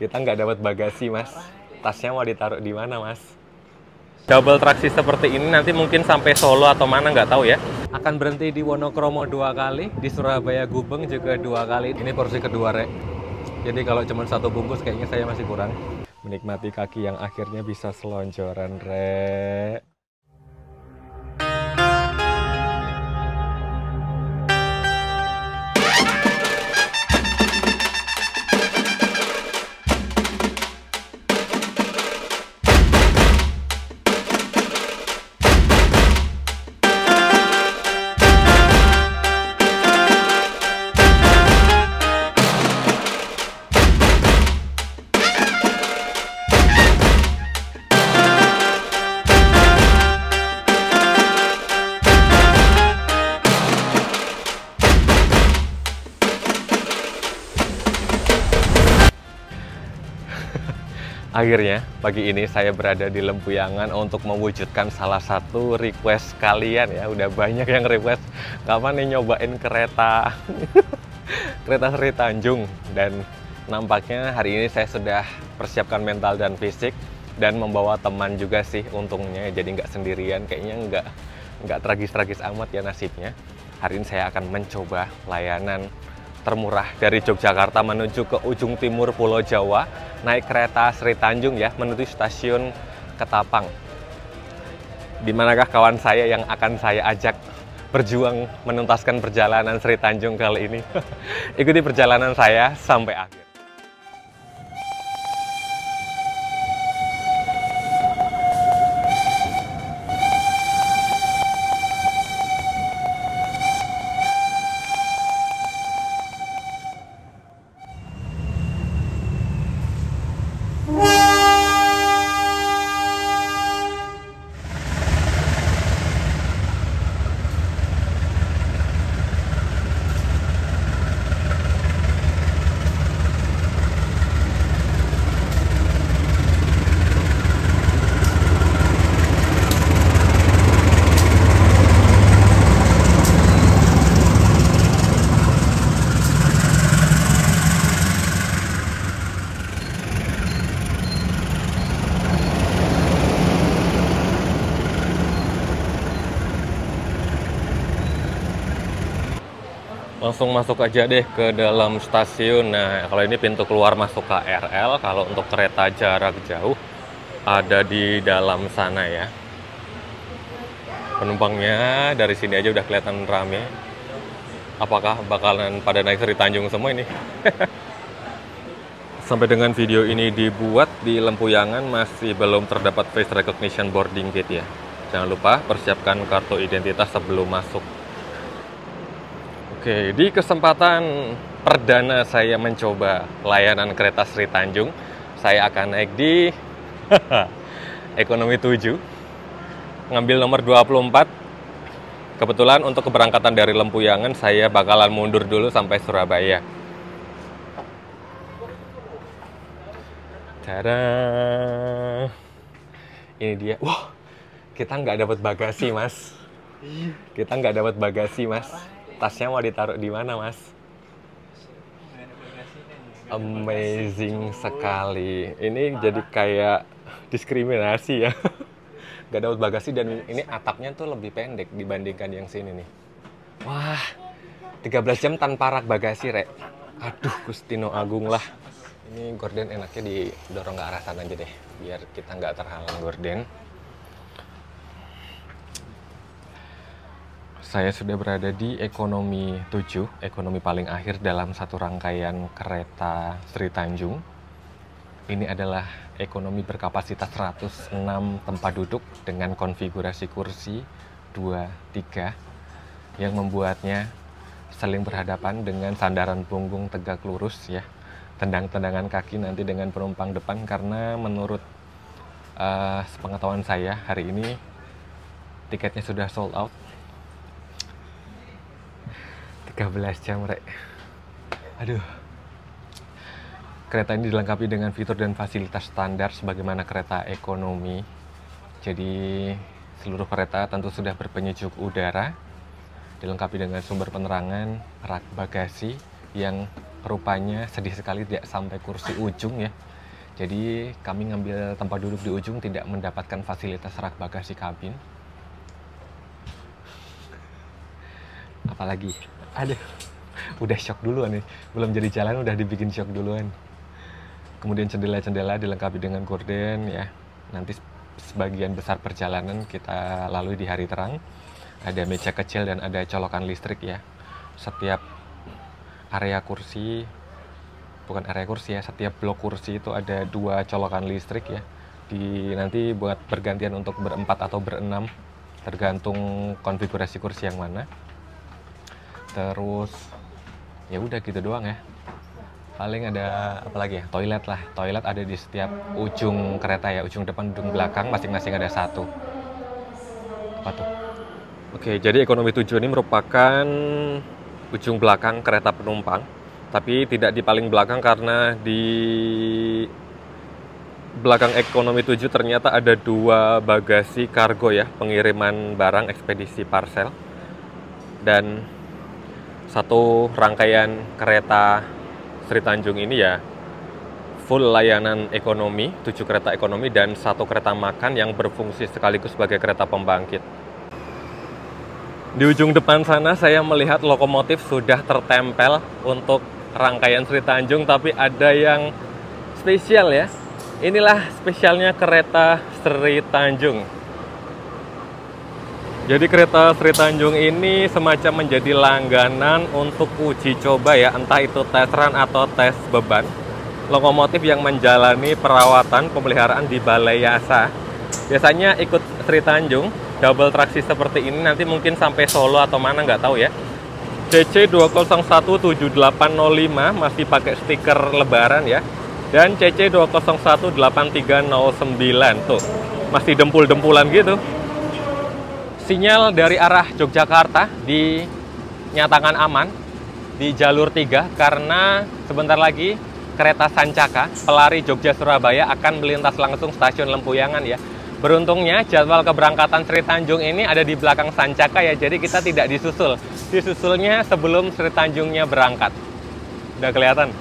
Kita nggak dapat bagasi, Mas. Tasnya mau ditaruh di mana, Mas? Double traksi seperti ini nanti mungkin sampai Solo atau mana nggak tahu ya. Akan berhenti di Wonokromo 2 kali, di Surabaya Gubeng juga 2 kali. Ini porsi kedua, Rek. Jadi kalau cuma satu bungkus kayaknya saya masih kurang. Menikmati kaki yang akhirnya bisa selonjoran, Rek. Akhirnya, pagi ini saya berada di Lempuyangan untuk mewujudkan salah satu request kalian ya. Udah banyak yang request, kapan nih nyobain kereta kereta Sri Tanjung. Dan nampaknya hari ini saya sudah persiapkan mental dan fisik. Dan membawa teman juga sih untungnya, jadi nggak sendirian. Kayaknya nggak tragis-tragis amat ya nasibnya. Hari ini saya akan mencoba layanan termurah dari Yogyakarta menuju ke ujung timur Pulau Jawa, naik kereta Sri Tanjung ya, menuju stasiun Ketapang. Di manakah kawan saya yang akan saya ajak berjuang menuntaskan perjalanan Sri Tanjung kali ini? Ikuti perjalanan saya sampai akhir. Langsung masuk aja deh ke dalam stasiun. Nah, kalau ini pintu keluar masuk KRL. Kalau untuk kereta jarak jauh ada di dalam sana ya. Penumpangnya dari sini aja udah kelihatan rame. Apakah bakalan pada naik Sri Tanjung semua ini? Sampai dengan video ini dibuat di Lempuyangan masih belum terdapat face recognition boarding gate ya. Jangan lupa persiapkan kartu identitas sebelum masuk. Oke, di kesempatan perdana saya mencoba layanan kereta Sri Tanjung, saya akan naik di Ekonomi 7, ngambil nomor 24. Kebetulan untuk keberangkatan dari Lempuyangan, saya bakalan mundur dulu sampai Surabaya. Tada! Ini dia. Wah, kita nggak dapat bagasi, Mas. Kita nggak dapat bagasi, Mas. Tasnya mau ditaruh di mana, Mas? Amazing sekali. Ini jadi kayak diskriminasi ya. Gak dapat bagasi dan ini atapnya tuh lebih pendek dibandingkan yang sini nih. Wah, 13 jam tanpa rak bagasi, Rek. Aduh, Gustino Agung lah. Ini gorden enaknya didorong ke arah sana aja deh, biar kita nggak terhalang gorden. Saya sudah berada di Ekonomi 7, ekonomi paling akhir dalam satu rangkaian kereta Sri Tanjung. Ini adalah ekonomi berkapasitas 106 tempat duduk dengan konfigurasi kursi 2-3 yang membuatnya saling berhadapan dengan sandaran punggung tegak lurus ya. Tendang-tendangan kaki nanti dengan penumpang depan karena menurut sepengetahuan saya hari ini tiketnya sudah sold out. 13 jam, Rek. Aduh. Kereta ini dilengkapi dengan fitur dan fasilitas standar sebagaimana kereta ekonomi. Jadi seluruh kereta tentu sudah berpenyejuk udara, dilengkapi dengan sumber penerangan, rak bagasi, yang rupanya sedih sekali tidak sampai kursi ujung ya. Jadi kami ngambil tempat duduk di ujung, tidak mendapatkan fasilitas rak bagasi kabin. Apalagi, aduh, udah shock duluan nih, belum jadi jalan udah dibikin shock duluan. Kemudian jendela-jendela dilengkapi dengan gorden ya. Nanti sebagian besar perjalanan kita lalui di hari terang. Ada meja kecil dan ada colokan listrik ya. Setiap area kursi, bukan area kursi ya, setiap blok kursi itu ada 2 colokan listrik ya. Nanti buat bergantian untuk berempat atau berenam, tergantung konfigurasi kursi yang mana. Terus ya udah gitu doang ya. Paling ada apa lagi ya? Toilet lah. Toilet ada di setiap ujung kereta ya, ujung depan, ujung belakang, masing-masing ada 1. Apa tuh? Oke, jadi ekonomi 7 ini merupakan ujung belakang kereta penumpang, tapi tidak di paling belakang karena di belakang ekonomi 7 ternyata ada 2 bagasi kargo ya, pengiriman barang ekspedisi parcel, dan 1 rangkaian kereta Sri Tanjung ini ya full layanan ekonomi, 7 kereta ekonomi dan 1 kereta makan yang berfungsi sekaligus sebagai kereta pembangkit. Di ujung depan sana saya melihat lokomotif sudah tertempel untuk rangkaian Sri Tanjung, tapi ada yang spesial ya. Inilah spesialnya kereta Sri Tanjung. Jadi kereta Sri Tanjung ini semacam menjadi langganan untuk uji coba ya, entah itu tes run atau tes beban. Lokomotif yang menjalani perawatan pemeliharaan di Balai Yasa. Biasanya ikut Sri Tanjung double traksi seperti ini nanti mungkin sampai Solo atau mana nggak tahu ya. CC 2017805 masih pakai stiker lebaran ya. Dan CC 2018309 tuh masih dempul-dempulan gitu. Sinyal dari arah Yogyakarta dinyatakan aman di jalur 3 karena sebentar lagi kereta Sancaka pelari Jogja Surabaya akan melintas langsung stasiun Lempuyangan ya. Beruntungnya jadwal keberangkatan Sri Tanjung ini ada di belakang Sancaka ya, jadi kita tidak disusul. Disusulnya sebelum Sri Tanjungnya berangkat. Udah kelihatan?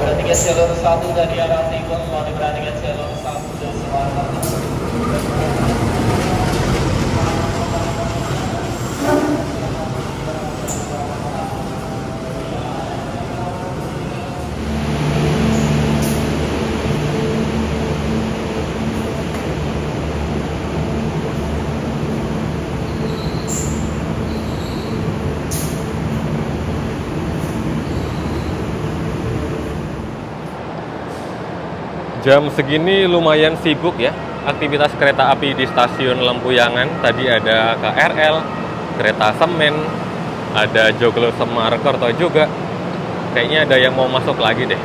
diperhatikan jalur 1 dari arah timur, mohon diperhatikan jalur 1 dari selatan. Jam segini lumayan sibuk ya aktivitas kereta api di stasiun Lempuyangan. Tadi ada KRL, kereta semen, ada Joglo Semarkerto juga. Kayaknya ada yang mau masuk lagi deh.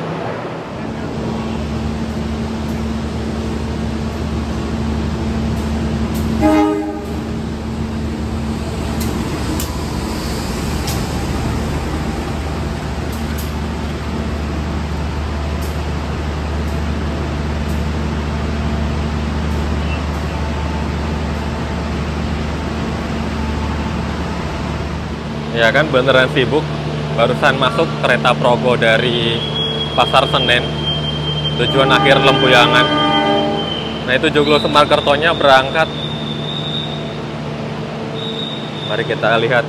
Ya kan beneran sibuk. Barusan masuk kereta Progo dari Pasar Senen, tujuan akhir Lempuyangan. Nah itu Joglo Semarkertonya berangkat. Mari kita lihat.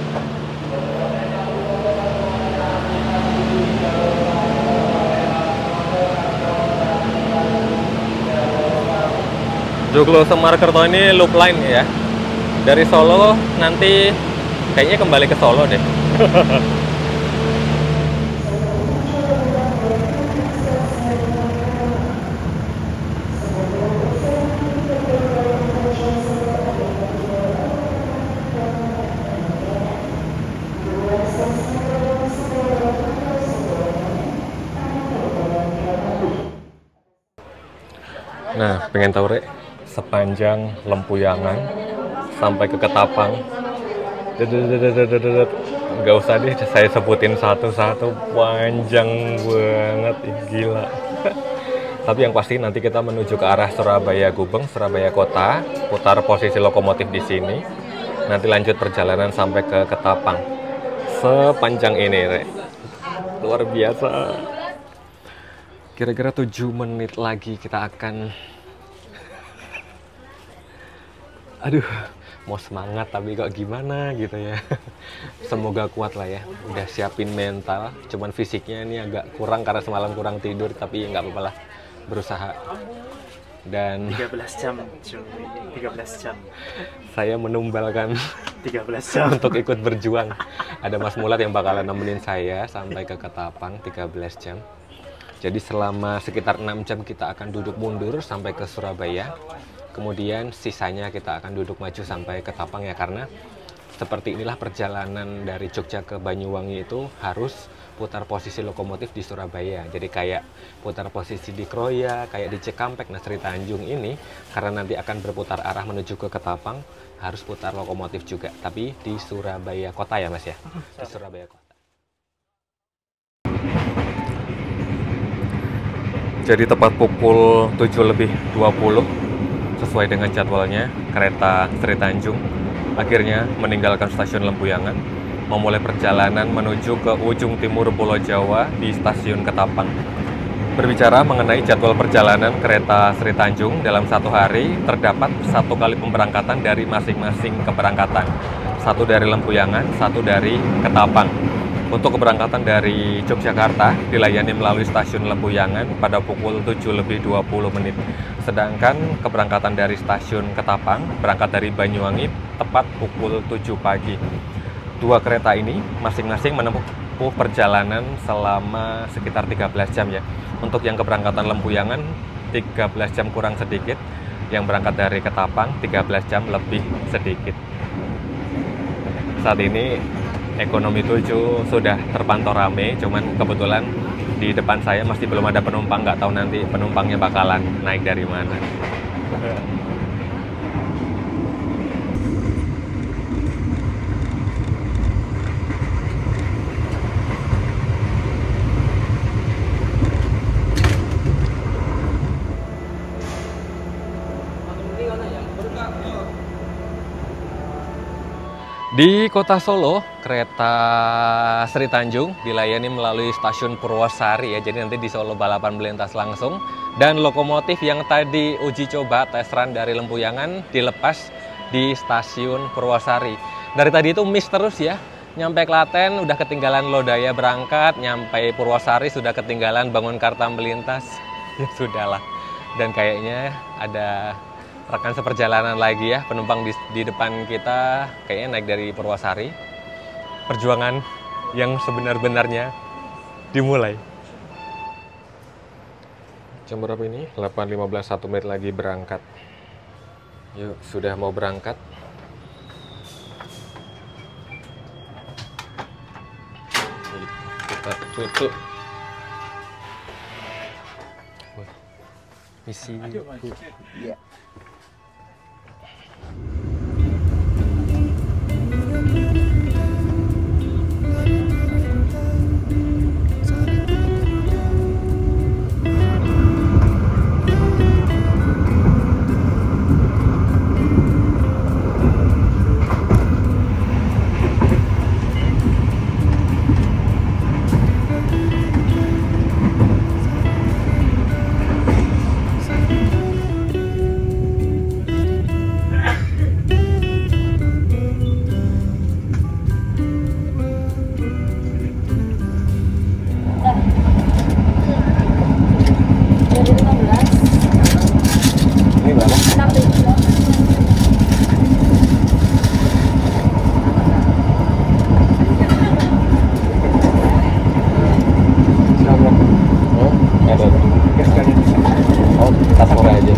Joglo Semarkerto ini loop line ya. Dari Solo nanti kayaknya kembali ke Solo deh. Nah, pengen tahu Rek, sepanjang Lempuyangan sampai ke Ketapang, nggak usah deh saya sebutin satu-satu, panjang banget, gila. Tapi yang pasti nanti kita menuju ke arah Surabaya Gubeng, Surabaya Kota, putar posisi lokomotif di sini, nanti lanjut perjalanan sampai ke Ketapang. Sepanjang ini Rek, luar biasa. Kira-kira 7 menit lagi kita akan, aduh, mau semangat tapi kok gimana gitu ya. Semoga kuat lah ya, udah siapin mental, cuman fisiknya ini agak kurang karena semalam kurang tidur, tapi nggak apa-apa lah, berusaha. Dan 13 jam, 13 jam. Saya menumbalkan 13 jam untuk ikut berjuang. Ada Mas Mulat yang bakalan nemenin saya sampai ke Ketapang 13 jam. Jadi selama sekitar 6 jam kita akan duduk mundur sampai ke Surabaya. Kemudian sisanya kita akan duduk maju sampai ke Ketapang ya, karena seperti inilah perjalanan dari Jogja ke Banyuwangi itu harus putar posisi lokomotif di Surabaya. Jadi kayak putar posisi di Kroya, kayak di Cikampek. Nah Sri Tanjung ini karena nanti akan berputar arah menuju ke Ketapang harus putar lokomotif juga, tapi di Surabaya Kota ya Mas ya, di Surabaya Kota. Jadi tepat pukul 7:20 sesuai dengan jadwalnya, kereta Sri Tanjung akhirnya meninggalkan stasiun Lempuyangan, memulai perjalanan menuju ke ujung timur Pulau Jawa di stasiun Ketapang. Berbicara mengenai jadwal perjalanan kereta Sri Tanjung, dalam satu hari terdapat 1 kali pemberangkatan dari masing-masing keberangkatan. 1 dari Lempuyangan, 1 dari Ketapang. Untuk keberangkatan dari Yogyakarta dilayani melalui stasiun Lempuyangan pada pukul 7:20. Sedangkan keberangkatan dari stasiun Ketapang berangkat dari Banyuwangi tepat pukul 7 pagi. 2 kereta ini masing-masing menempuh perjalanan selama sekitar 13 jam ya. Untuk yang keberangkatan Lempuyangan 13 jam kurang sedikit, yang berangkat dari Ketapang 13 jam lebih sedikit. Saat ini ekonomi 7 sudah terpantau rame, cuman kebetulan di depan saya masih belum ada penumpang, nggak tahu nanti penumpangnya bakalan naik dari mana. Di kota Solo, kereta Sri Tanjung dilayani melalui stasiun Purwosari ya. Jadi nanti di Solo balapan melintas langsung. Dan lokomotif yang tadi uji coba tes run dari Lempuyangan dilepas di stasiun Purwosari. Dari tadi itu miss terus ya. Nyampe Klaten udah ketinggalan Lodaya berangkat, nyampe Purwosari sudah ketinggalan Bangunkarta melintas. Ya sudahlah. Dan kayaknya ada rekan seperjalanan lagi ya, penumpang di depan kita kayaknya naik dari Purwosari. Perjuangan yang sebenar-benarnya dimulai. Jam berapa ini? 8.15, 1 menit lagi berangkat. Yuk, sudah mau berangkat. Kita tutup. Misi. Iya. Ini berapa? Oh, ada. Oh, tas sore aja.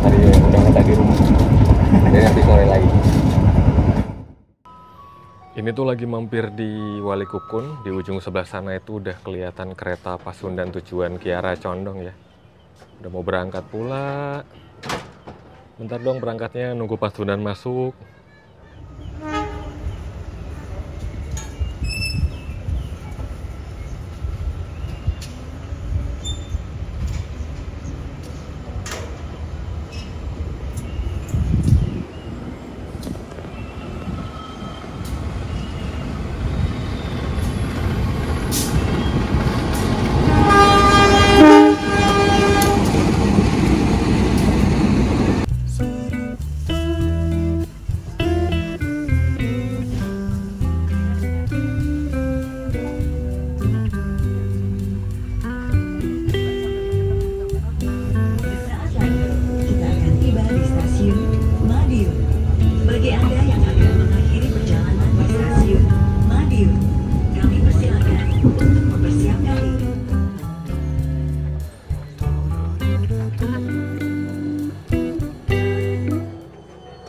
Tadi udah ngetak di rumah. Jadi nanti sore lagi. Ini tuh lagi mampir di Walikukun, di ujung sebelah sana itu udah kelihatan kereta Pasundan tujuan Kiara Condong ya. Udah mau berangkat pula. Bentar dong berangkatnya, nunggu Pasundan masuk.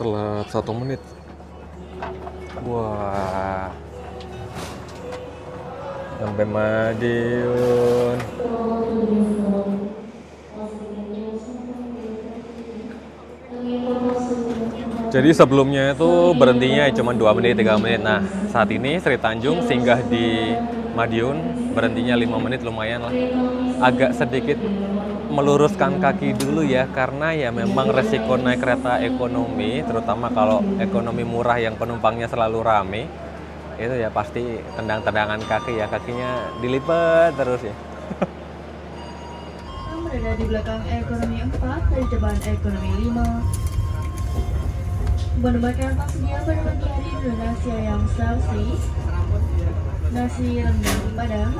Telat 1 menit. Wah, sampai Madiun. Jadi sebelumnya itu berhentinya cuma 2 menit, 3 menit. Nah, saat ini Sri Tanjung singgah di Madiun, berhentinya 5 menit, lumayan lah. Agak sedikit meluruskan kaki dulu ya, karena ya memang resiko naik kereta ekonomi, terutama kalau ekonomi murah yang penumpangnya selalu rame, itu ya pasti tendang-tendangan kaki ya, kakinya dilipat terus ya. Yang berada di belakang ekonomi 4 dari depan ekonomi 5 menemukan maksudnya pada pagi hari Indonesia yang sausi, nasi rendang padang,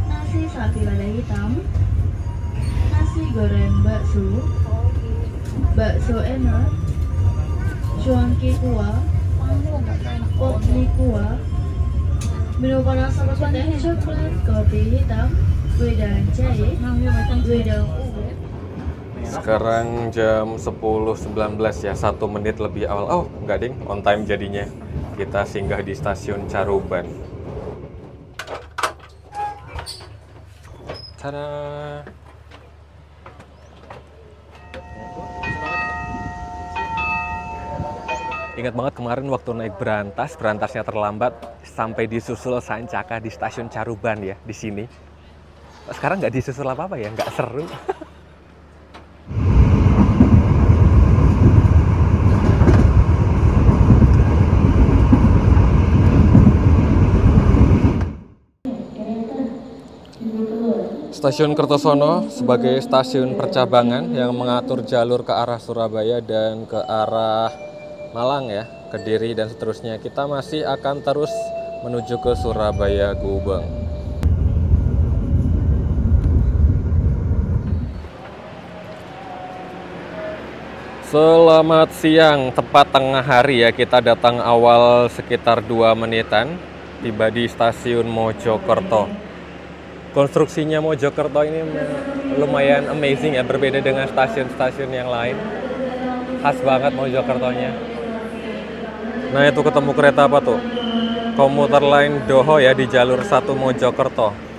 nasi sapi lada hitam, nasi goreng bakso enak, cuanki kuah, pop mie kuah, minum panas sama teh coklat, kopi hitam, wedang jahe, wedang ubi. Sekarang jam 10.19 ya, 1 menit lebih awal. Oh, enggak ding, on time jadinya. Kita singgah di stasiun Caruban. Tada! Ingat banget kemarin waktu naik berantasnya terlambat sampai disusul Sancaka di stasiun Caruban ya, di sini. Sekarang nggak disusul apa-apa ya, nggak seru. Stasiun Kertosono sebagai stasiun percabangan yang mengatur jalur ke arah Surabaya dan ke arah Malang ya, Kediri dan seterusnya. Kita masih akan terus menuju ke Surabaya Gubeng. Selamat siang, tepat tengah hari ya, kita datang awal sekitar 2 menitan, tiba di stasiun Mojokerto. Konstruksinya Mojokerto ini lumayan amazing ya, berbeda dengan stasiun-stasiun yang lain. Khas banget Mojokertonya. Nah itu ketemu kereta apa tuh? Komuter Line Doho ya di jalur 1 Mojokerto.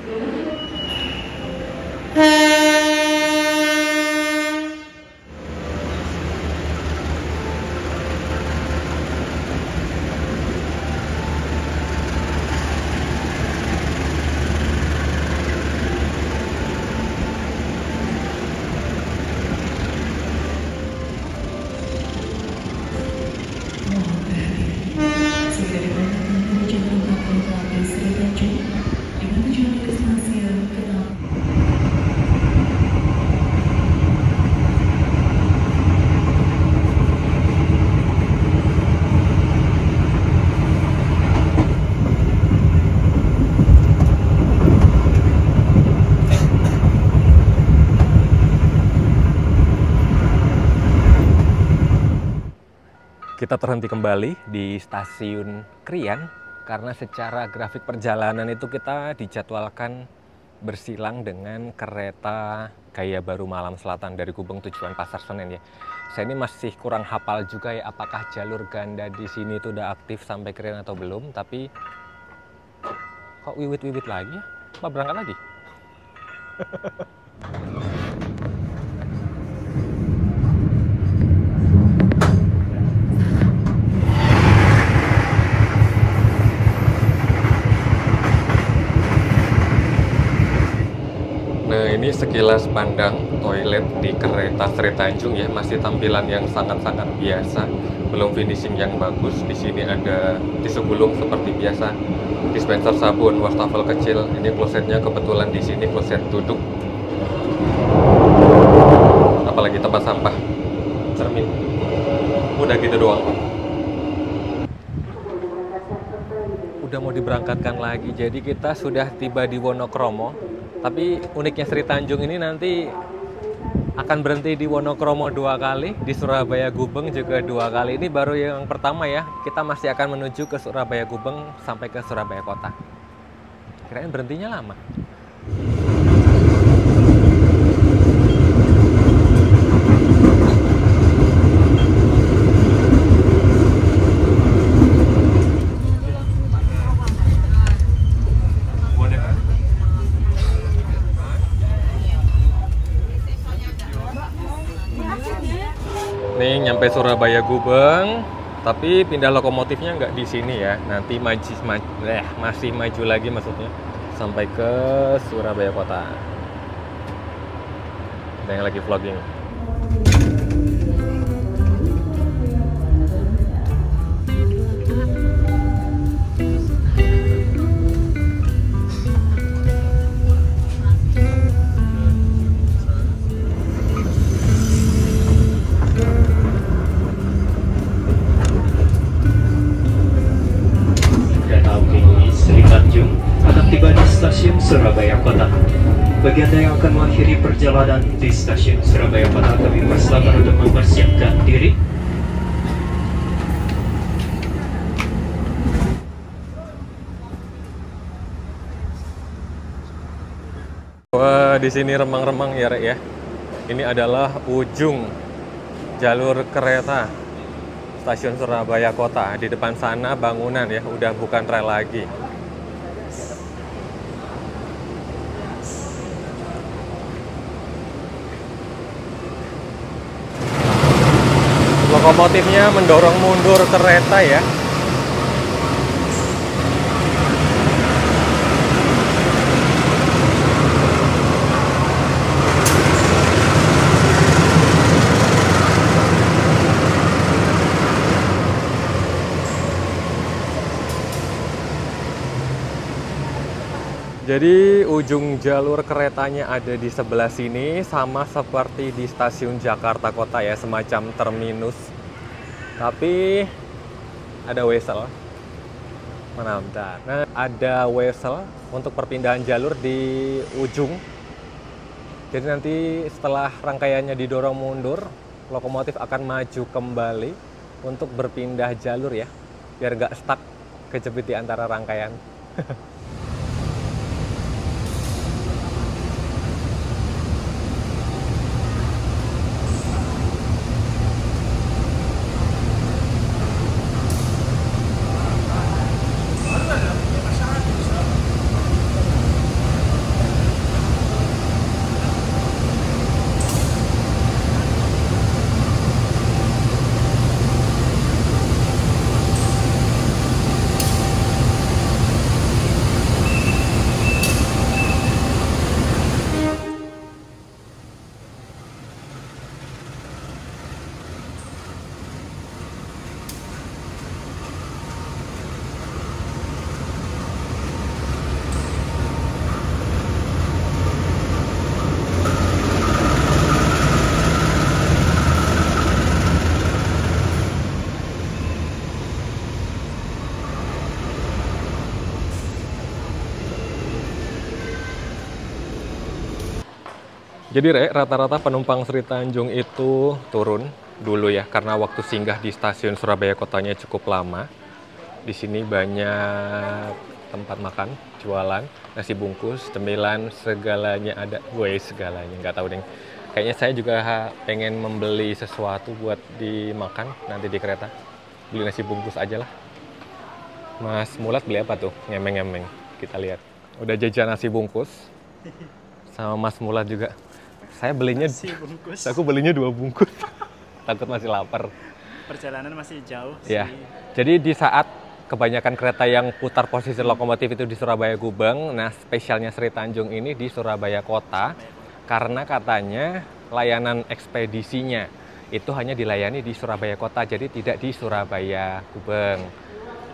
Kita terhenti kembali di stasiun Krian karena secara grafik perjalanan itu kita dijadwalkan bersilang dengan kereta Gaya Baru Malam Selatan dari Gubeng tujuan Pasar Senen ya. Saya ini masih kurang hafal juga ya apakah jalur ganda di sini itu udah aktif sampai Krian atau belum, tapi kok wiwit-wiwit lagi ya? Apa berangkat lagi? Nah ini sekilas pandang toilet di kereta Sri Tanjung ya, masih tampilan yang sangat-sangat biasa, belum finishing yang bagus. Di sini ada tisu gulung seperti biasa, dispenser sabun, wastafel kecil. Ini klosetnya kebetulan di sini kloset duduk. Apalagi tempat sampah, cermin. Udah gitu doang. Udah mau diberangkatkan lagi, jadi kita sudah tiba di Wonokromo. Tapi uniknya Sri Tanjung ini nanti akan berhenti di Wonokromo 2 kali, di Surabaya Gubeng juga 2 kali. Ini baru yang pertama ya, kita masih akan menuju ke Surabaya Gubeng sampai ke Surabaya Kota. Kirain berhentinya lama. Nih nyampe Surabaya Gubeng, tapi pindah lokomotifnya nggak di sini ya. Nanti masih maju lagi maksudnya sampai ke Surabaya Kota. Ada yang lagi vlogging. Tiba di stasiun Surabaya Kota. Bagi Anda yang akan mengakhiri perjalanan di stasiun Surabaya Kota, kami persilakan untuk mempersiapkan diri. Wah, di sini remang-remang ya, Rek ya. Ini adalah ujung jalur kereta stasiun Surabaya Kota. Di depan sana bangunan ya, udah bukan rel lagi. Lokomotifnya mendorong mundur kereta ya. Jadi ujung jalur keretanya ada di sebelah sini, sama seperti di stasiun Jakarta Kota ya, semacam terminus. Tapi ada wesel. Mana bentar. Nah, ada wesel untuk perpindahan jalur di ujung. Jadi nanti setelah rangkaiannya didorong mundur, lokomotif akan maju kembali untuk berpindah jalur ya, biar nggak stuck kejepit di antara rangkaian. Jadi rata-rata penumpang Sri Tanjung itu turun dulu ya, karena waktu singgah di stasiun Surabaya Kotanya cukup lama. Di sini banyak tempat makan, jualan, nasi bungkus, cemilan, segalanya ada. Gue segalanya, nggak tahu deh. Kayaknya saya juga pengen membeli sesuatu buat dimakan nanti di kereta. Beli nasi bungkus aja lah. Mas Mulat beli apa tuh? Ngemeng-ngemeng. Kita lihat. Udah jajan nasi bungkus. Sama Mas Mulat juga. Saya belinya Nasi bungkus. Aku belinya 2 bungkus. Takut masih lapar. Perjalanan masih jauh Ya. sih. Jadi di saat kebanyakan kereta yang putar posisi lokomotif itu di Surabaya Gubeng, nah spesialnya Sri Tanjung ini di Surabaya Kota karena katanya layanan ekspedisinya itu hanya dilayani di Surabaya Kota, jadi tidak di Surabaya Gubeng.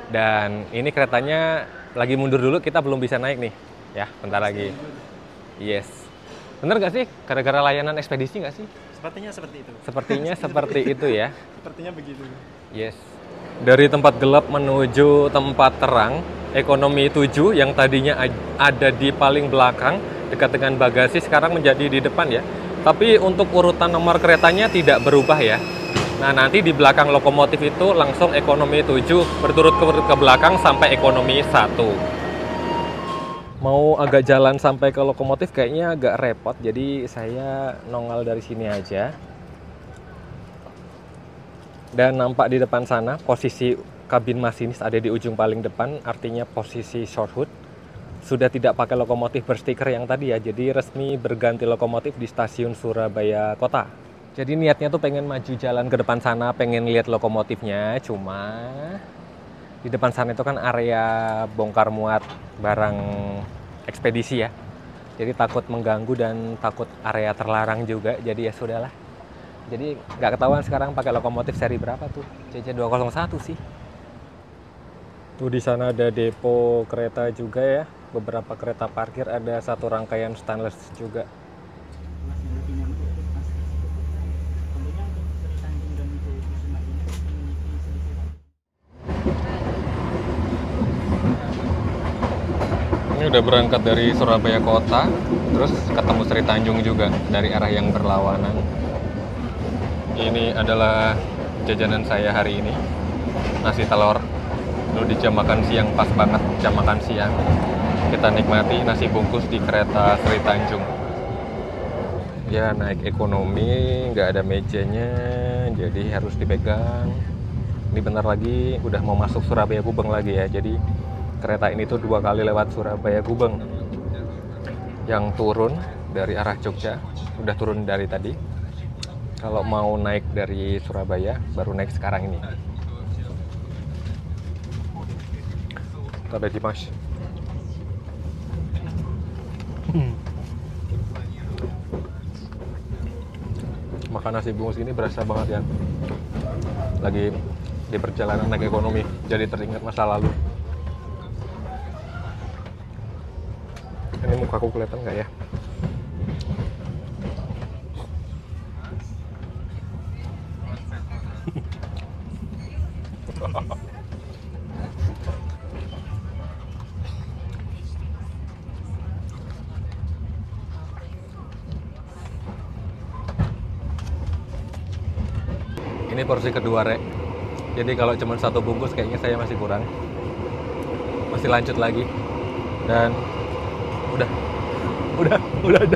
Dan ini keretanya lagi mundur dulu, kita belum bisa naik nih. Ya, bentar lagi. Yes. Bener nggak sih? Gara-gara layanan ekspedisi nggak sih? Sepertinya seperti itu. Sepertinya seperti itu ya. Sepertinya begitu. Yes. Dari tempat gelap menuju tempat terang, ekonomi 7 yang tadinya ada di paling belakang, dekat dengan bagasi, sekarang menjadi di depan ya. Tapi untuk urutan nomor keretanya tidak berubah ya. Nah, nanti di belakang lokomotif itu langsung ekonomi 7 berturut ke belakang sampai ekonomi 1. Mau agak jalan sampai ke lokomotif kayaknya agak repot, jadi saya nongol dari sini aja. Dan nampak di depan sana posisi kabin masinis ada di ujung paling depan, artinya posisi short hood. Sudah tidak pakai lokomotif berstiker yang tadi ya, jadi resmi berganti lokomotif di stasiun Surabaya Kota. Jadi niatnya tuh pengen maju jalan ke depan sana, pengen lihat lokomotifnya, cuma di depan sana itu kan area bongkar muat barang ekspedisi ya. Jadi takut mengganggu dan takut area terlarang juga, jadi ya sudahlah. Jadi nggak ketahuan sekarang pakai lokomotif seri berapa tuh? CC201 sih. Tuh di sana ada depo kereta juga ya. Beberapa kereta parkir, ada satu rangkaian stainless juga. Ini udah berangkat dari Surabaya Kota, terus ketemu Sri Tanjung juga dari arah yang berlawanan. Ini adalah jajanan saya hari ini, nasi telur. Lalu di jam makan siang, pas banget jam makan siang. Kita nikmati nasi bungkus di kereta Sri Tanjung. Ya naik ekonomi, nggak ada mejanya, jadi harus dipegang. Ini bentar lagi udah mau masuk Surabaya Gubeng lagi ya, jadi kereta ini tuh 2 kali lewat Surabaya Gubeng. Yang turun dari arah Jogja, udah turun dari tadi. Kalau mau naik dari Surabaya, baru naik sekarang ini. Ada Dimas. Makan nasi bungkus ini berasa banget ya. Lagi di perjalanan naik ekonomi, jadi teringat masa lalu. Ini mukaku kelihatan nggak ya? Ini porsi kedua, Rek. Jadi kalau cuma 1 bungkus kayaknya saya masih kurang. Masih lanjut lagi. Dan udah ada.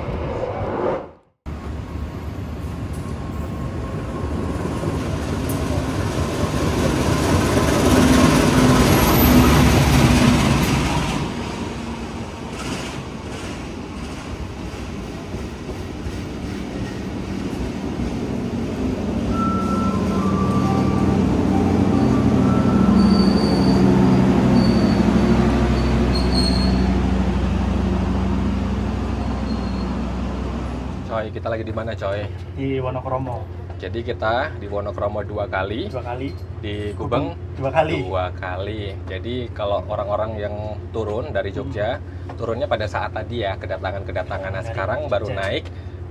Coy, kita lagi di mana, coy? Di Wonokromo. Jadi kita di Wonokromo 2 kali, 2 kali. di Gubeng 2 kali. 2 kali. Jadi kalau orang-orang yang turun dari Jogja, turunnya pada saat tadi ya, kedatangan-kedatangan. Nah, Dari sekarang baru Jogja.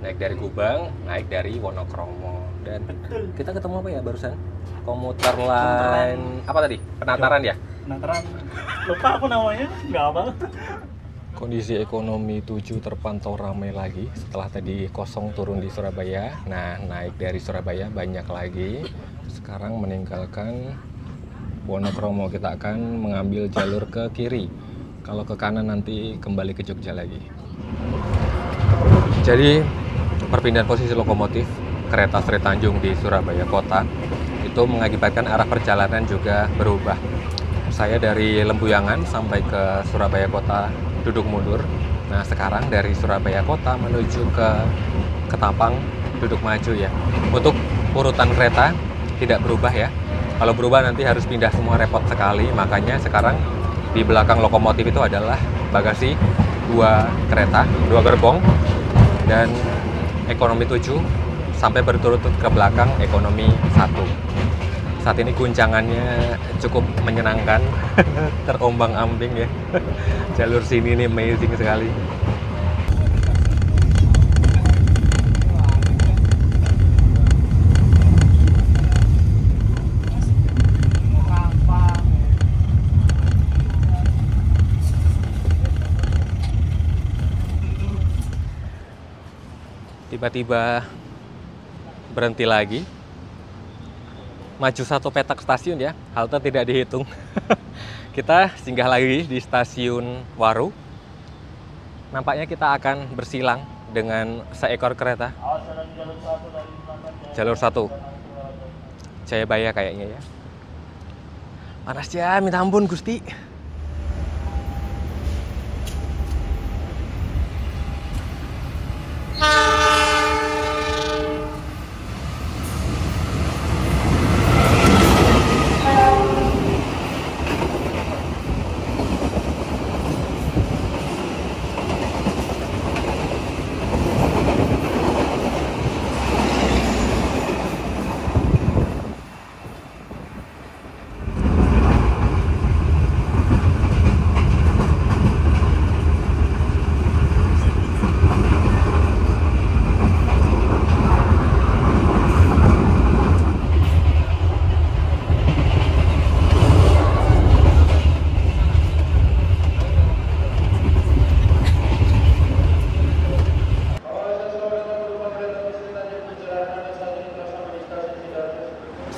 naik dari Gubeng, naik dari Wonokromo. Dan Betul. kita ketemu apa ya barusan? Komuter line apa tadi? Penataran ya? Penataran. Lupa aku namanya, nggak apa. Kondisi ekonomi 7 terpantau ramai lagi setelah tadi kosong turun di Surabaya. Nah, naik dari Surabaya banyak lagi. Sekarang meninggalkan Wonokromo, kita akan mengambil jalur ke kiri. Kalau ke kanan nanti kembali ke Jogja lagi. Jadi perpindahan posisi lokomotif kereta Sri Tanjung di Surabaya Kota itu mengakibatkan arah perjalanan juga berubah. Saya dari Lempuyangan sampai ke Surabaya Kota duduk mundur. Nah, sekarang dari Surabaya Kota menuju ke Ketapang duduk maju ya. Untuk urutan kereta tidak berubah ya. Kalau berubah nanti harus pindah semua, repot sekali. Makanya sekarang di belakang lokomotif itu adalah bagasi 2 kereta, 2 gerbong, dan ekonomi 7 sampai berturut-turut ke belakang ekonomi 1. Saat ini guncangannya cukup menyenangkan, terombang-ambing ya. Jalur sini nih amazing sekali. Tiba-tiba berhenti lagi. Maju 1 petak stasiun ya, halte tidak dihitung. Kita singgah lagi di stasiun Waru. Nampaknya kita akan bersilang dengan seekor kereta. Jalur 1 Jayabaya kayaknya ya. Panas ya, minta ampun Gusti.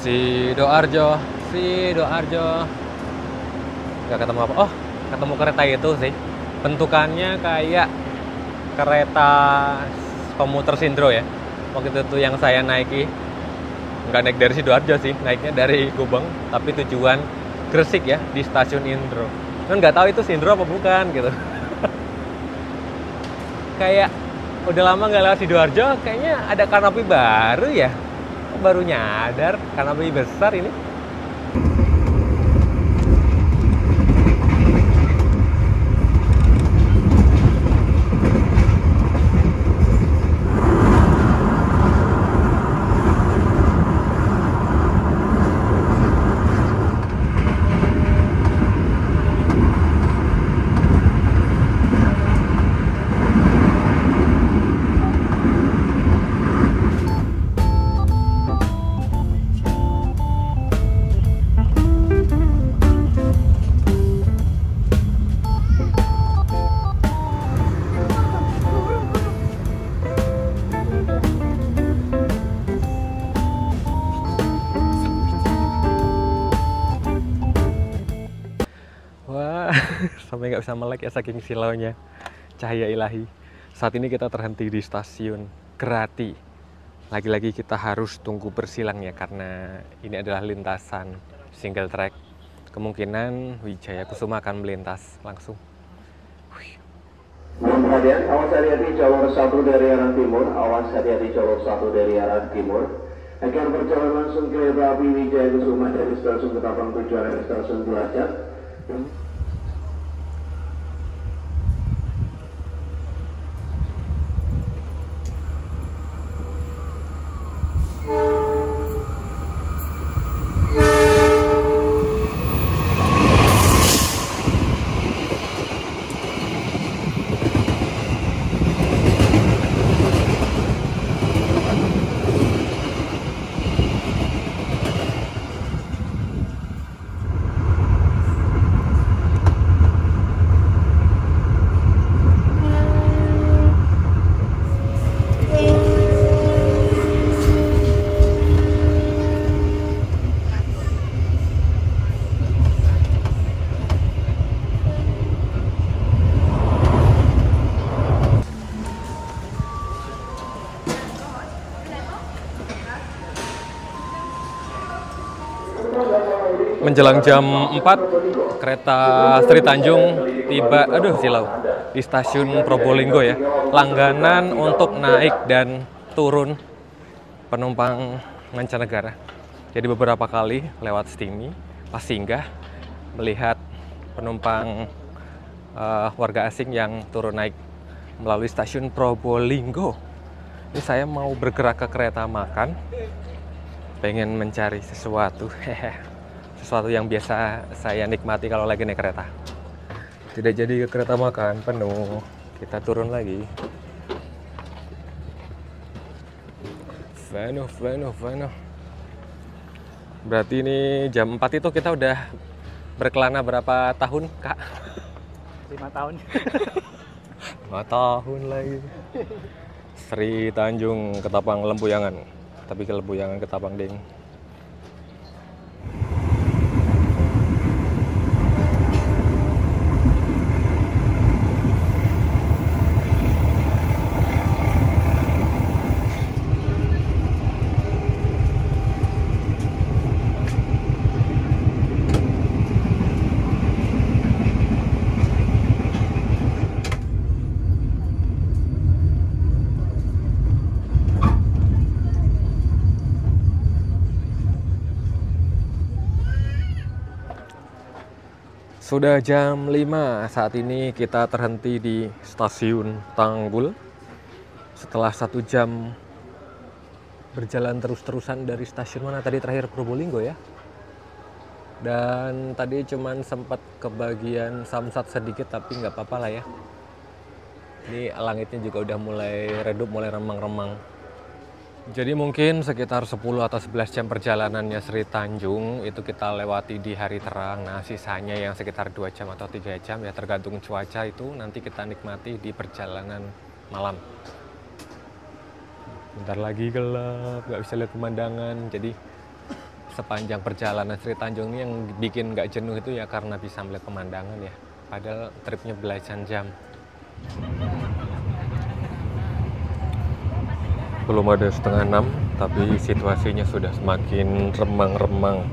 Sidoarjo. Gak ketemu apa? Oh, ketemu kereta itu sih. Bentukannya kayak kereta komuter Sindro ya. Waktu itu yang saya naiki, nggak naik dari Sidoarjo sih, naiknya dari Gubeng, tapi tujuan Gresik ya, di stasiun Indro. Kan nggak tahu itu Sindro apa bukan gitu. Kayak udah lama nggak lewat Sidoarjo, kayaknya ada kanopi baru ya. Baru nyadar kanopi besar ini. Sampai nggak bisa melek ya saking silaunya cahaya ilahi. Saat ini kita terhenti di stasiun Grati. Lagi-lagi kita harus tunggu bersilang ya, karena ini adalah lintasan single track. Kemungkinan Wijaya Kusuma akan melintas langsung. Mohon perhatian, awas hati-hati jalur 1 dari arah timur, awas hati-hati jalur 1 dari arah timur. Akan berjalan langsung kereta api Wijaya Kusuma dari stasiun Ketapang tujuan ke stasiun Cilacap. menjelang jam 4 kereta Sri Tanjung tiba, di stasiun Probolinggo ya. Langganan untuk naik dan turun penumpang mancanegara. Jadi beberapa kali lewat sini pas singgah melihat penumpang warga asing yang turun naik melalui stasiun Probolinggo. Ini saya mau bergerak ke kereta makan, pengen mencari sesuatu. Sesuatu yang biasa saya nikmati kalau lagi naik kereta. Tidak jadi ke kereta makan, penuh. Kita turun lagi. Vano. Berarti ini jam 4 itu kita udah berkelana berapa tahun, Kak? 5 tahun. 5 tahun lagi. Sri Tanjung Ketapang Lempuyangan. Tapi ke Lempuyangan Ketapang ding. Sudah jam 5, saat ini kita terhenti di stasiun Tanggul. Setelah 1 jam berjalan terus-terusan dari stasiun mana tadi terakhir, Probolinggo ya. Dan tadi cuman sempat kebagian samsat sedikit, tapi nggak apa-apa lah ya. Ini langitnya juga udah mulai redup, mulai remang-remang. Jadi mungkin sekitar 10 atau 11 jam perjalanannya Sri Tanjung itu kita lewati di hari terang. Nah sisanya yang sekitar 2 jam atau 3 jam ya tergantung cuaca itu nanti kita nikmati di perjalanan malam. Bentar lagi gelap, nggak bisa lihat pemandangan. Jadi sepanjang perjalanan Sri Tanjung ini yang bikin nggak jenuh itu ya karena bisa melihat pemandangan ya. Padahal tripnya belasan jam. Belum ada setengah 6, tapi situasinya sudah semakin remang-remang.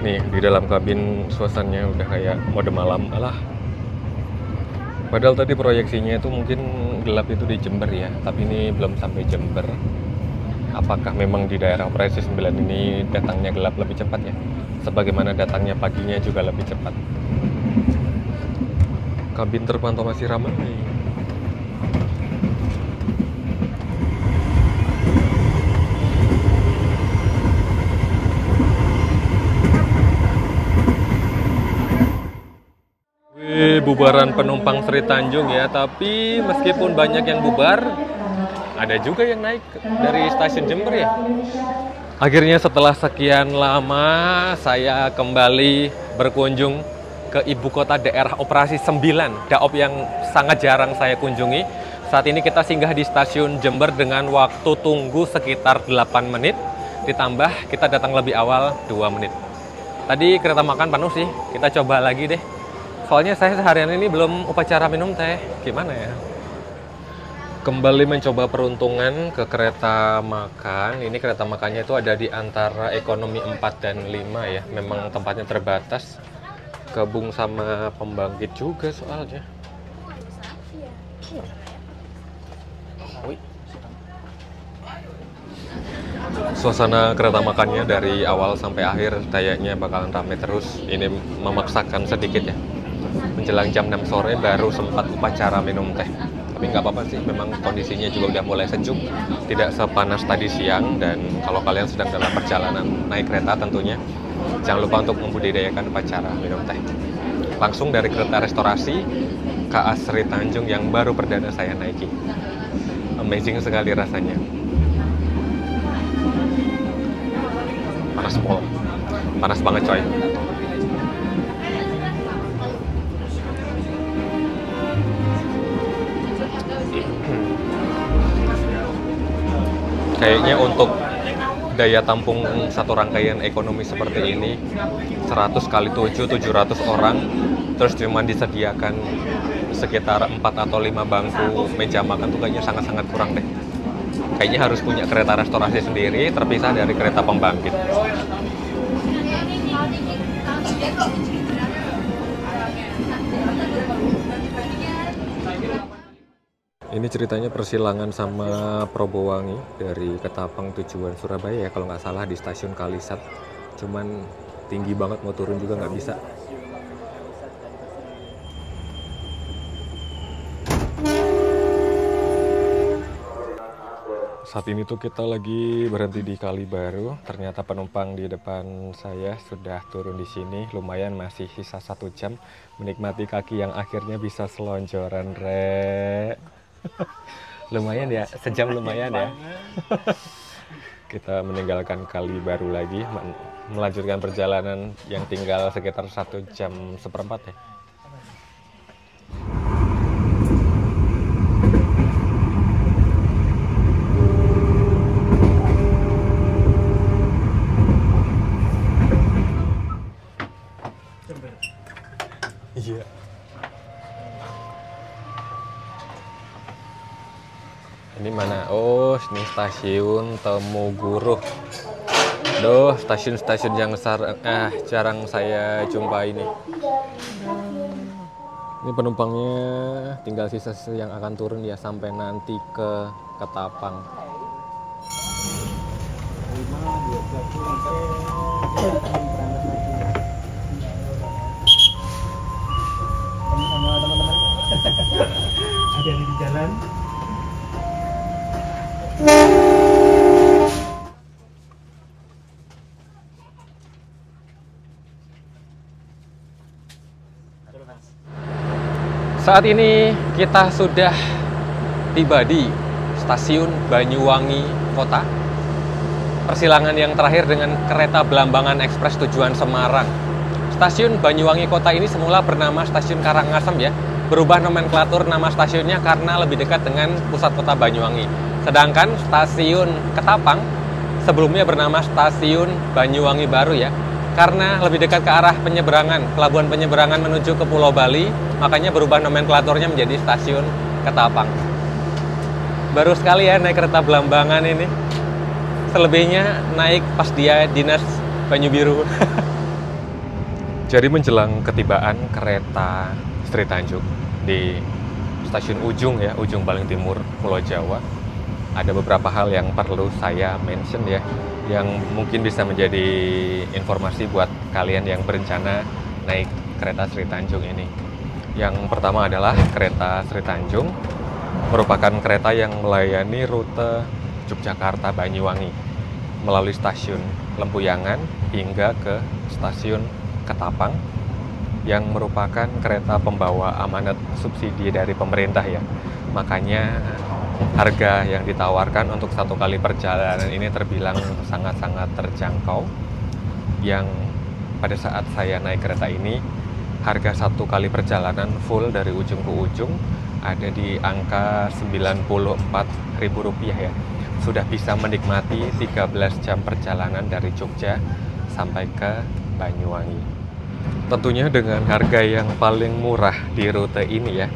Nih, di dalam kabin suasananya udah kayak mode malam. Alah. Padahal tadi proyeksinya itu mungkin gelap itu di Jember ya, tapi ini belum sampai Jember. Apakah memang di daerah operasi 9 ini datangnya gelap lebih cepat ya? Sebagaimana datangnya paginya juga lebih cepat. Kabin terpantau masih ramai. Bubaran penumpang Sri Tanjung ya, tapi meskipun banyak yang bubar, ada juga yang naik dari stasiun Jember ya. Akhirnya setelah sekian lama saya kembali berkunjung ke ibu kota daerah operasi 9, daop yang sangat jarang saya kunjungi. Saat ini kita singgah di stasiun Jember dengan waktu tunggu sekitar 8 menit, ditambah kita datang lebih awal 2 menit. Tadi kereta makan penuh sih, kita coba lagi deh. Soalnya saya seharian ini belum upacara minum teh, gimana ya? Kembali mencoba peruntungan ke kereta makan. Ini kereta makannya itu ada di antara ekonomi 4 dan 5 ya. Memang tempatnya terbatas. Gabung sama pembangkit juga soalnya. Suasana kereta makannya dari awal sampai akhir kayaknya bakalan rame terus. Ini memaksakan sedikit ya. Menjelang jam 6 sore baru sempat upacara minum teh. Tapi nggak apa-apa sih, memang kondisinya juga udah mulai sejuk. Tidak sepanas tadi siang, dan kalau kalian sedang dalam perjalanan naik kereta tentunya jangan lupa untuk membudidayakan upacara minum teh. Langsung dari kereta restorasi KA Sri Tanjung yang baru perdana saya naiki. Amazing sekali rasanya. Panas pol. Panas banget coy. Kayaknya untuk daya tampung satu rangkaian ekonomi seperti ini 100 kali 7, 700 orang, terus cuma disediakan sekitar 4 atau 5 bangku meja makan tuh kayaknya sangat-sangat kurang deh. Kayaknya harus punya kereta restorasi sendiri terpisah dari kereta pembangkit. Ini ceritanya persilangan sama Probowangi dari Ketapang tujuan Surabaya ya kalau nggak salah di stasiun Kalisat. Cuman tinggi banget, mau turun juga nggak bisa. Saat ini tuh kita lagi berhenti di Kalibaru. Ternyata penumpang di depan saya sudah turun di sini. Lumayan, masih sisa 1 jam menikmati kaki yang akhirnya bisa selonjoran, Rek. Lumayan ya, sejam lumayan ya. Kita meninggalkan Kalibaru lagi, melanjutkan perjalanan yang tinggal sekitar 1 jam seperempat ya. Iya. Ini mana? Oh, ini stasiun Temuguruh. Duh, stasiun-stasiun yang jarang saya jumpai ini. Ini penumpangnya tinggal sisa yang akan turun ya sampai nanti ke Ketapang. Sama teman-teman. Hati-hati di jalan. Saat ini kita sudah tiba di stasiun Banyuwangi Kota. Persilangan yang terakhir dengan kereta Belambangan Ekspres tujuan Semarang. Stasiun Banyuwangi Kota ini semula bernama Stasiun Karangasem ya. Berubah nomenklatur nama stasiunnya karena lebih dekat dengan pusat kota Banyuwangi. Sedangkan stasiun Ketapang sebelumnya bernama Stasiun Banyuwangi Baru ya. Karena lebih dekat ke arah penyeberangan, pelabuhan penyeberangan menuju ke Pulau Bali, makanya berubah nomenklaturnya menjadi Stasiun Ketapang. Baru sekali ya naik kereta Belambangan ini. Selebihnya naik pas dia dinas Banyu Biru. Jadi menjelang ketibaan kereta Sri Tanjung di stasiun Ujung ya, Ujung paling timur Pulau Jawa, ada beberapa hal yang perlu saya mention ya, yang mungkin bisa menjadi informasi buat kalian yang berencana naik kereta Sri Tanjung ini. Yang pertama adalah kereta Sri Tanjung merupakan kereta yang melayani rute Yogyakarta Banyuwangi melalui stasiun Lempuyangan hingga ke stasiun Ketapang, yang merupakan kereta pembawa amanat subsidi dari pemerintah ya. Makanya harga yang ditawarkan untuk 1 kali perjalanan ini terbilang sangat-sangat terjangkau. Yang pada saat saya naik kereta ini, harga 1 kali perjalanan full dari ujung ke ujung ada di angka Rp94.000 ya. Sudah bisa menikmati 13 jam perjalanan dari Jogja sampai ke Banyuwangi. Tentunya dengan harga yang paling murah di rute ini ya,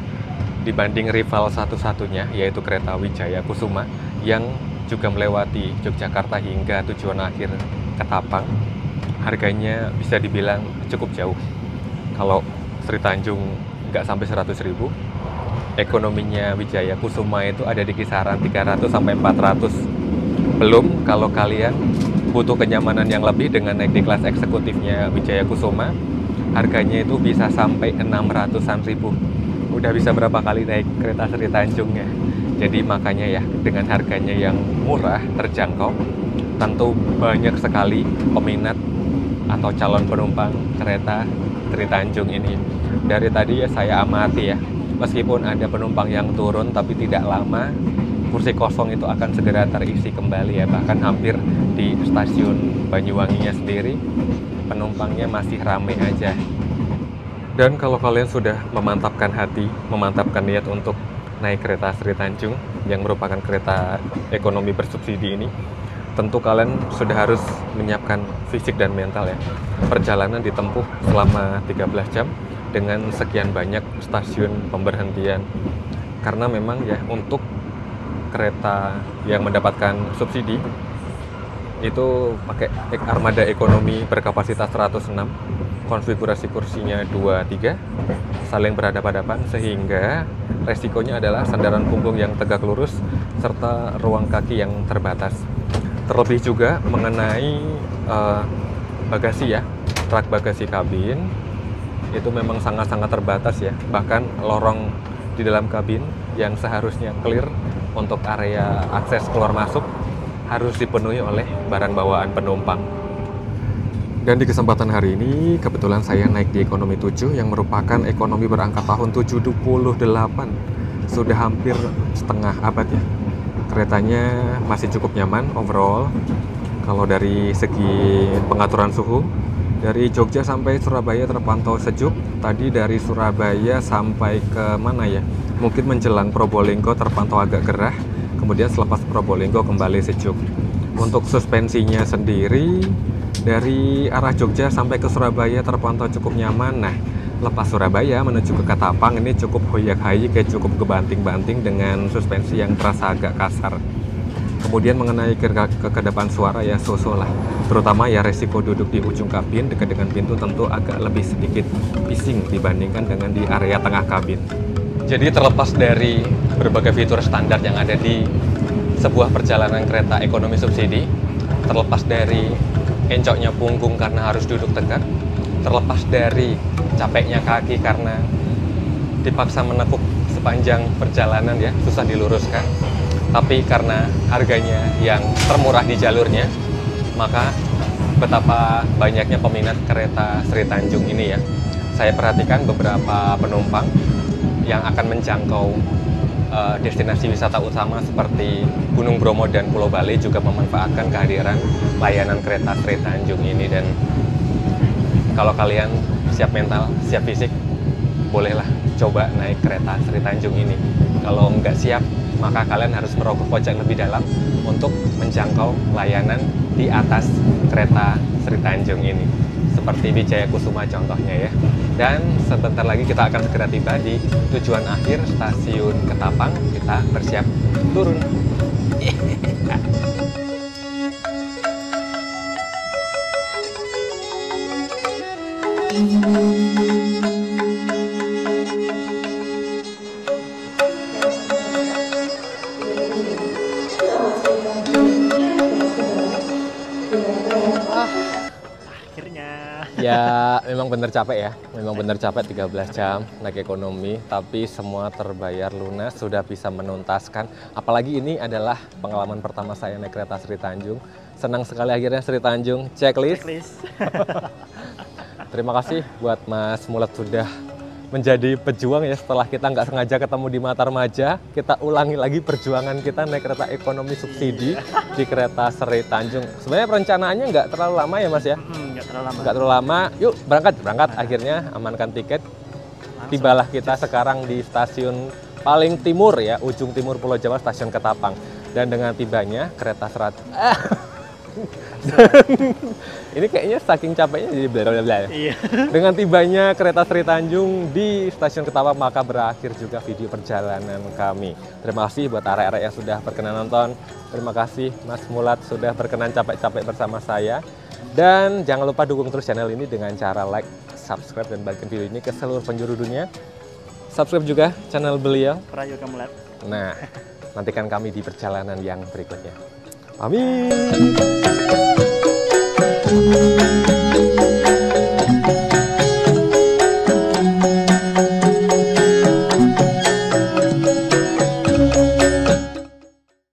dibanding rival satu-satunya yaitu kereta Wijaya Kusuma yang juga melewati Yogyakarta hingga tujuan akhir Ketapang. Harganya bisa dibilang cukup jauh. Kalau Sri Tanjung nggak sampai 100.000, ekonominya Wijaya Kusuma itu ada di kisaran 300 sampai 400. Belum kalau kalian butuh kenyamanan yang lebih dengan naik di kelas eksekutifnya Wijaya Kusuma, harganya itu bisa sampai 600-an ribu. Udah bisa berapa kali naik kereta Sri Tanjung ya. Jadi makanya ya, dengan harganya yang murah, terjangkau, tentu banyak sekali peminat atau calon penumpang kereta Sri Tanjung ini. Dari tadi ya saya amati ya, meskipun ada penumpang yang turun tapi tidak lama, kursi kosong itu akan segera terisi kembali ya. Bahkan hampir di stasiun Banyuwanginya sendiri penumpangnya masih ramai aja. Dan kalau kalian sudah memantapkan hati, memantapkan niat untuk naik kereta Sri Tanjung yang merupakan kereta ekonomi bersubsidi ini, tentu kalian sudah harus menyiapkan fisik dan mental ya. Perjalanan ditempuh selama 13 jam dengan sekian banyak stasiun pemberhentian. Karena memang ya untuk kereta yang mendapatkan subsidi Itu pakai armada ekonomi berkapasitas 106, konfigurasi kursinya 23, saling berhadapan-hadapan sehingga resikonya adalah sandaran punggung yang tegak lurus serta ruang kaki yang terbatas. Terlebih juga mengenai bagasi ya, rak bagasi kabin itu memang sangat-sangat terbatas ya. Bahkan lorong di dalam kabin yang seharusnya clear untuk area akses keluar masuk harus dipenuhi oleh barang bawaan penumpang. Dan di kesempatan hari ini kebetulan saya naik di ekonomi 7 yang merupakan ekonomi berangkat tahun 78. Sudah hampir setengah abad ya. Keretanya masih cukup nyaman overall. Kalau dari segi pengaturan suhu, dari Jogja sampai Surabaya terpantau sejuk. Tadi dari Surabaya sampai ke mana ya? Mungkin menjelang Probolinggo terpantau agak gerah. Kemudian selepas Probolinggo kembali sejuk. Untuk suspensinya sendiri dari arah Jogja sampai ke Surabaya terpantau cukup nyaman. Nah, lepas Surabaya menuju ke Ketapang ini cukup hoyak-hayik, kayak cukup kebanting-banting dengan suspensi yang terasa agak kasar. Kemudian mengenai kekedapan suara ya so-so lah. Terutama ya resiko duduk di ujung kabin dekat dengan pintu tentu agak lebih sedikit bising dibandingkan dengan di area tengah kabin. Jadi terlepas dari berbagai fitur standar yang ada di sebuah perjalanan kereta ekonomi subsidi, terlepas dari encoknya punggung karena harus duduk tegak, terlepas dari capeknya kaki karena dipaksa menekuk sepanjang perjalanan ya, susah diluruskan, tapi karena harganya yang termurah di jalurnya, maka betapa banyaknya peminat kereta Sri Tanjung ini ya. Saya perhatikan beberapa penumpang yang akan menjangkau destinasi wisata utama seperti Gunung Bromo dan Pulau Bali juga memanfaatkan kehadiran layanan kereta Sri Tanjung ini. Dan kalau kalian siap mental, siap fisik, bolehlah coba naik kereta Sri Tanjung ini. Kalau nggak siap, maka kalian harus merogoh kocek lebih dalam untuk menjangkau layanan di atas kereta Sri Tanjung ini. Seperti Wijaya Kusuma contohnya ya. Dan sebentar lagi kita akan segera tiba di tujuan akhir stasiun Ketapang. Kita bersiap turun. Ya, memang bener capek ya. Memang bener capek 13 jam naik ekonomi, tapi semua terbayar lunas, sudah bisa menuntaskan. Apalagi ini adalah pengalaman pertama saya naik kereta Sri Tanjung. Senang sekali akhirnya Sri Tanjung checklist. Terima kasih buat Mas Mulat sudah menjadi pejuang ya. Setelah kita nggak sengaja ketemu di Matarmaja, kita ulangi lagi perjuangan kita naik kereta ekonomi subsidi di kereta Sri Tanjung. Sebenarnya perencanaannya nggak terlalu lama ya Mas ya? Nggak terlalu lama. Yuk berangkat. Akhirnya amankan tiket. Tibalah kita sekarang di stasiun paling timur ya, ujung timur Pulau Jawa, stasiun Ketapang. Dan dengan tibanya kereta ini kayaknya saking capeknya jadi bla-bla-bla. Iya. Dengan tibanya kereta Sri Tanjung di stasiun Ketapang, maka berakhir juga video perjalanan kami. Terima kasih buat arek-arek yang sudah berkenan nonton. Terima kasih Mas Mulat sudah berkenan capek-capek bersama saya. Dan jangan lupa dukung terus channel ini dengan cara like, subscribe, dan bagikan video ini ke seluruh penjuru dunia. Subscribe juga channel beliau, Prayoga Mulat. Nah, nantikan kami di perjalanan yang berikutnya. Amin.